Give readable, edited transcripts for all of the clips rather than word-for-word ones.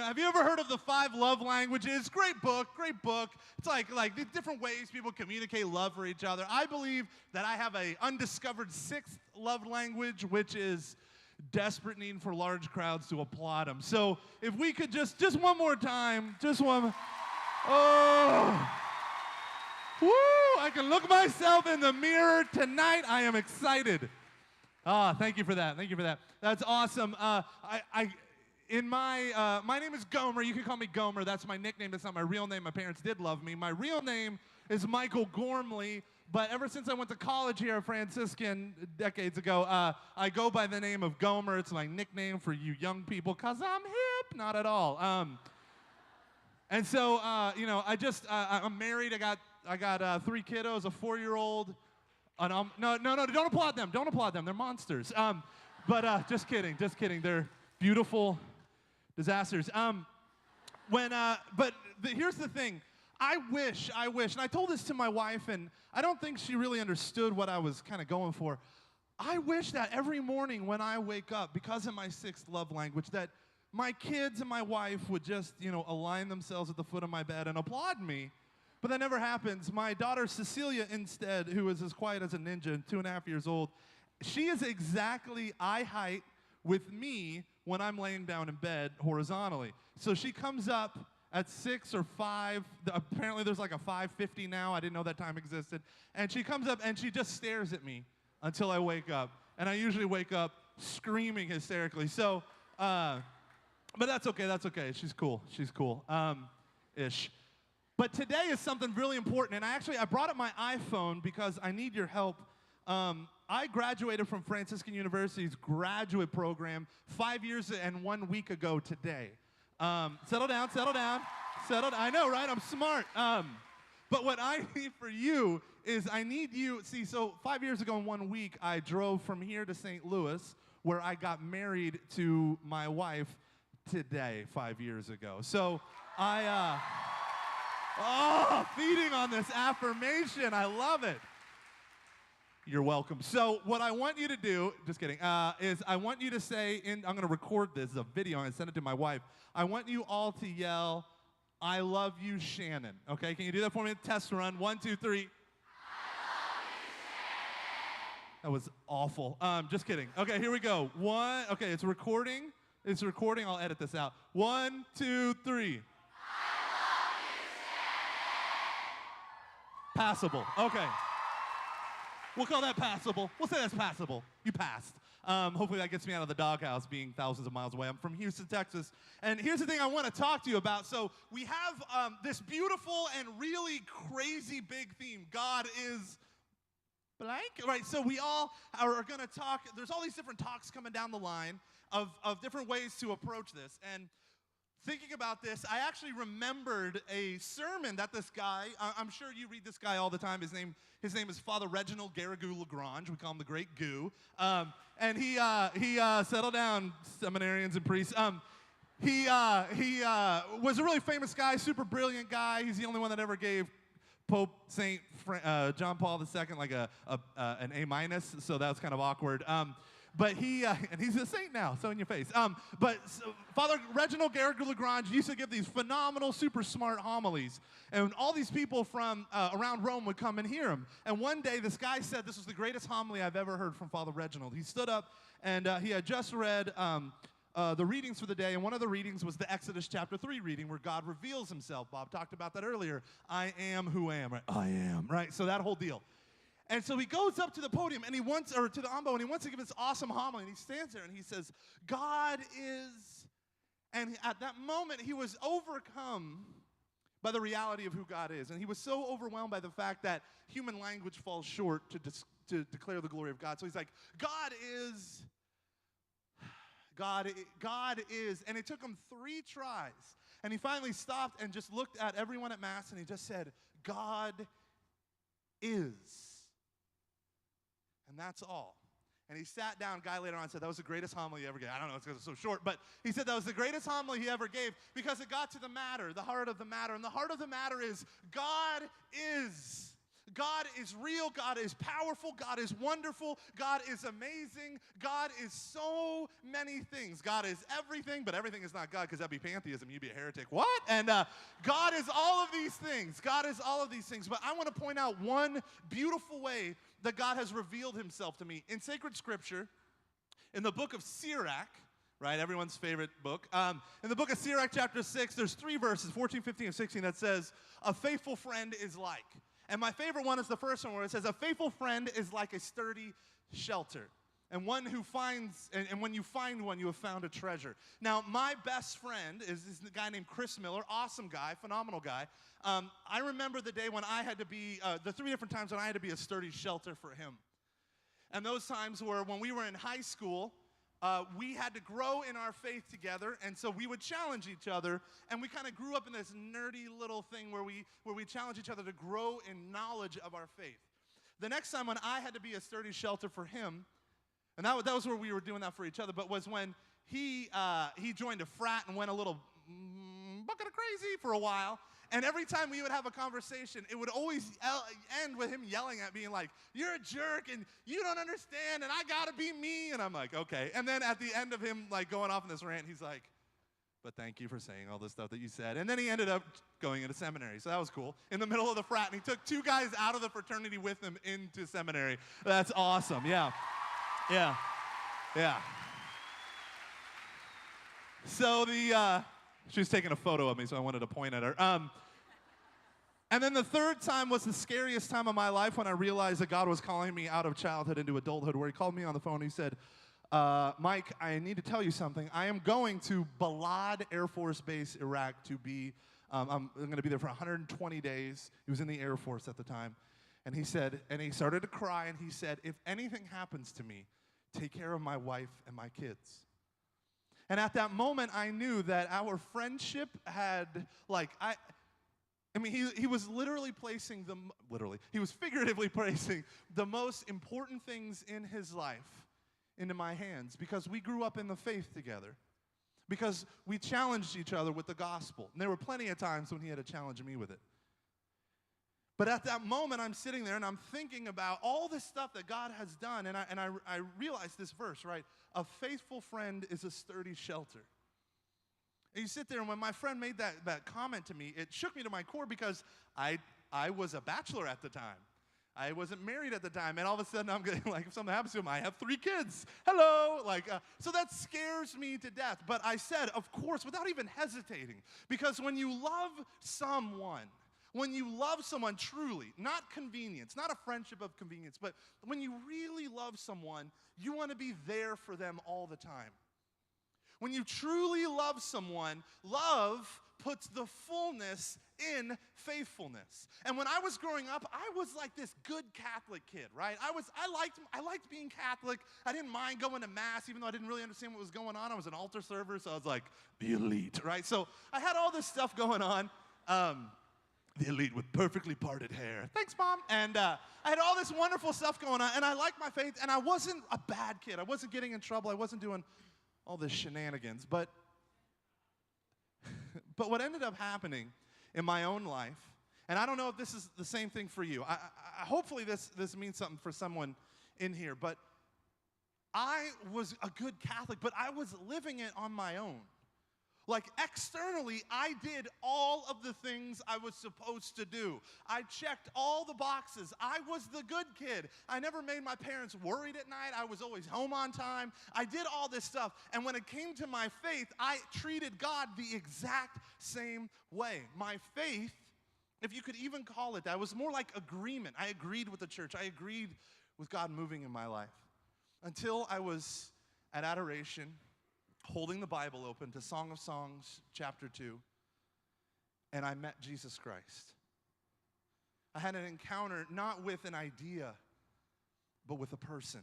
have you ever heard of the 5 love languages? Great book, great book. It's like the different ways people communicate love for each other. I believe that I have a undiscovered 6th love language, which is desperate need for large crowds to applaud them. So if we could just one more time, just one. Oh, woo! I can look myself in the mirror tonight. I am excited. Thank you for that. Thank you for that. That's awesome. My name is Gomer. You can call me Gomer. That's my nickname. That's not my real name. My parents did love me. My real name is Michael Gormley, but ever since I went to college here at Franciscan decades ago, I go by the name of Gomer. It's my nickname for you young people because I'm hip. Not at all. And so, I'm married. I got 3 kiddos, a 4-year-old. No, don't applaud them. Don't applaud them. They're monsters. But just kidding. They're beautiful disasters. Here's the thing. I wish, and I told this to my wife, and I don't think she really understood what I was kind of going for. I wish that every morning when I wake up, because of my 6th love language, that my kids and my wife would just, align themselves at the foot of my bed and applaud me. But that never happens. My daughter Cecilia, instead, who is as quiet as a ninja, 2.5 years old, she is exactly eye height with me when I'm laying down in bed horizontally. So she comes up at 6 or 5. Apparently there's like a 5:50 now. I didn't know that time existed. And she comes up and she just stares at me until I wake up. And I usually wake up screaming hysterically. So, but that's okay. That's okay. She's cool. Ish. But today is something really important. And I brought up my iPhone because I need your help. I graduated from Franciscan University's graduate program 5 years and 1 week ago today. Settle down. I know, right? I'm smart. But what I need for you is so 5 years ago in 1 week, I drove from here to St. Louis, where I got married to my wife today, 5 years ago. So feeding on this affirmation. I love it. You're welcome. So what I want you to do, just kidding, is I want you to say, I'm going to record this, a video, and send it to my wife. I want you all to yell, "I love you, Shannon." Okay, can you do that for me? Test run. 1, 2, 3. I love you, Shannon. That was awful. Just kidding. Okay, here we go. Okay, it's recording. I'll edit this out. 1, 2, 3. Passable. Okay. We'll call that passable. We'll say that's passable. You passed. Hopefully that gets me out of the doghouse being thousands of miles away. I'm from Houston, Texas. And here's the thing I want to talk to you about. So we have this beautiful and really crazy big theme. God is blank. Right, so we all are going to talk. There's all these different talks coming down the line of different ways to approach this. And thinking about this, I actually remembered a sermon that this guy, I'm sure you read this guy all the time. His name is Father Reginald Garrigou Lagrange. We call him the Great Goo. And he settled down, seminarians and priests. He was a really famous guy, super brilliant guy. He's the only one that ever gave Pope St. John Paul II like an A-, so that was kind of awkward. But and he's a saint now, so in your face. Father Reginald Garrigou Lagrange used to give these phenomenal, super smart homilies. And all these people from around Rome would come and hear him. And one day, this guy said, "This was the greatest homily I've ever heard from Father Reginald." He stood up, and he had just read the readings for the day. And one of the readings was the Exodus chapter 3 reading, where God reveals himself. Bob talked about that earlier. I am who I am, right? I am, right? So that whole deal. And so he goes up to the podium, and to the ambo, and he wants to give this awesome homily, and he stands there, and he says, "God is," and at that moment, he was overcome by the reality of who God is, and he was so overwhelmed by the fact that human language falls short to declare the glory of God. So he's like, God is, and it took him 3 tries, and he finally stopped and just looked at everyone at Mass, and he just said, "God is." And that's all. And he sat down. Guy later on said, "That was the greatest homily he ever gave." I don't know, it's because it's so short, but he said that was the greatest homily he ever gave because it got to the matter, the heart of the matter. And the heart of the matter is God is. God is real. God is powerful. God is wonderful. God is amazing. God is so many things. God is everything, but everything is not God, because that'd be pantheism. You'd be a heretic. What? And God is all of these things. God is all of these things. But I want to point out one beautiful way that God has revealed himself to me. In sacred scripture, in the book of Sirach, right, everyone's favorite book. In the book of Sirach, chapter 6, there's 3 verses, 14, 15, and 16, that says, a faithful friend is like. And my favorite one is the first one, where it says, a faithful friend is like a sturdy shelter. And one who finds, and when you find one, you have found a treasure. Now, my best friend is a guy named Chris Miller, awesome guy, phenomenal guy. I remember the day when I had to be, the 3 different times when I had to be a sturdy shelter for him. And those times were when we were in high school. We had to grow in our faith together, and so we would challenge each other, and we kind of grew up in this nerdy little thing where we challenge each other to grow in knowledge of our faith. The next time when I had to be a sturdy shelter for him, and that was where we were doing that for each other, but was when he joined a frat and went a little bucket of crazy for a while. And every time we would have a conversation, it would always end with him yelling at me and like, you're a jerk and you don't understand and I gotta be me. And I'm like, okay. And then at the end of him like going off in this rant, he's like, but thank you for saying all this stuff that you said. And then he ended up going into seminary, so that was cool. In the middle of the frat, and he took 2 guys out of the fraternity with him into seminary. That's awesome, yeah. Yeah, yeah. So she was taking a photo of me, so I wanted to point at her. And then the third time was the scariest time of my life, when I realized that God was calling me out of childhood into adulthood, where he called me on the phone and he said, Mike, I need to tell you something. I am going to Balad Air Force Base, Iraq, to be, I'm going to be there for 120 days. He was in the Air Force at the time. And he said, and he started to cry, and he said, if anything happens to me, take care of my wife and my kids. And at that moment, I knew that our friendship had, like, I mean, he was literally placing he was figuratively placing the most important things in his life into my hands, because we grew up in the faith together, because we challenged each other with the gospel. And there were plenty of times when he had to challenge me with it. But at that moment, I'm sitting there and I'm thinking about all this stuff that God has done, and I realized this verse, right? A faithful friend is a sturdy shelter. And you sit there, and when my friend made that comment to me, it shook me to my core, because I was a bachelor at the time. I wasn't married at the time, and all of a sudden I'm getting, like, if something happens to him, I have 3 kids. Hello! So that scares me to death. But I said, of course, without even hesitating, because when you love someone truly, not convenience, not a friendship of convenience, but when you really love someone, you want to be there for them all the time. When you truly love someone, love puts the fullness in faithfulness. And when I was growing up, I was like this good Catholic kid, right? I liked being Catholic. I didn't mind going to Mass, even though I didn't really understand what was going on. I was an altar server, so I was like the elite, right? So I had all this stuff going on. The elite with perfectly parted hair. Thanks, Mom. And I had all this wonderful stuff going on, and I liked my faith, and I wasn't a bad kid. I wasn't getting in trouble. I wasn't doing all this shenanigans. But what ended up happening in my own life, and I don't know if this is the same thing for you. Hopefully this means something for someone in here, but I was a good Catholic, but I was living it on my own. Like, externally, I did all of the things I was supposed to do. I checked all the boxes. I was the good kid. I never made my parents worried at night. I was always home on time. I did all this stuff. And when it came to my faith, I treated God the exact same way. My faith, if you could even call it that, was more like agreement. I agreed with the church. I agreed with God moving in my life. Until I was at adoration, holding the Bible open to Song of Songs, chapter 2, and I met Jesus Christ. I had an encounter not with an idea, but with a person.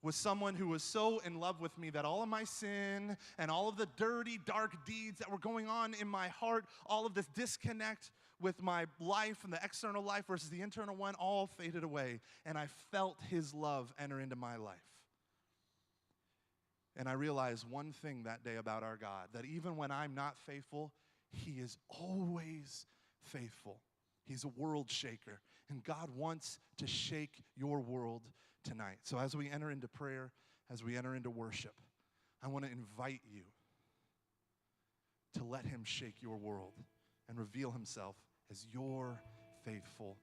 With someone who was so in love with me that all of my sin and all of the dirty, dark deeds that were going on in my heart, all of this disconnect with my life and the external life versus the internal one, all faded away. And I felt his love enter into my life. And I realized one thing that day about our God, that even when I'm not faithful, he is always faithful. He's a world shaker, And God wants to shake your world tonight. So as we enter into prayer, as we enter into worship, I want to invite you to let him shake your world and reveal himself as your faithful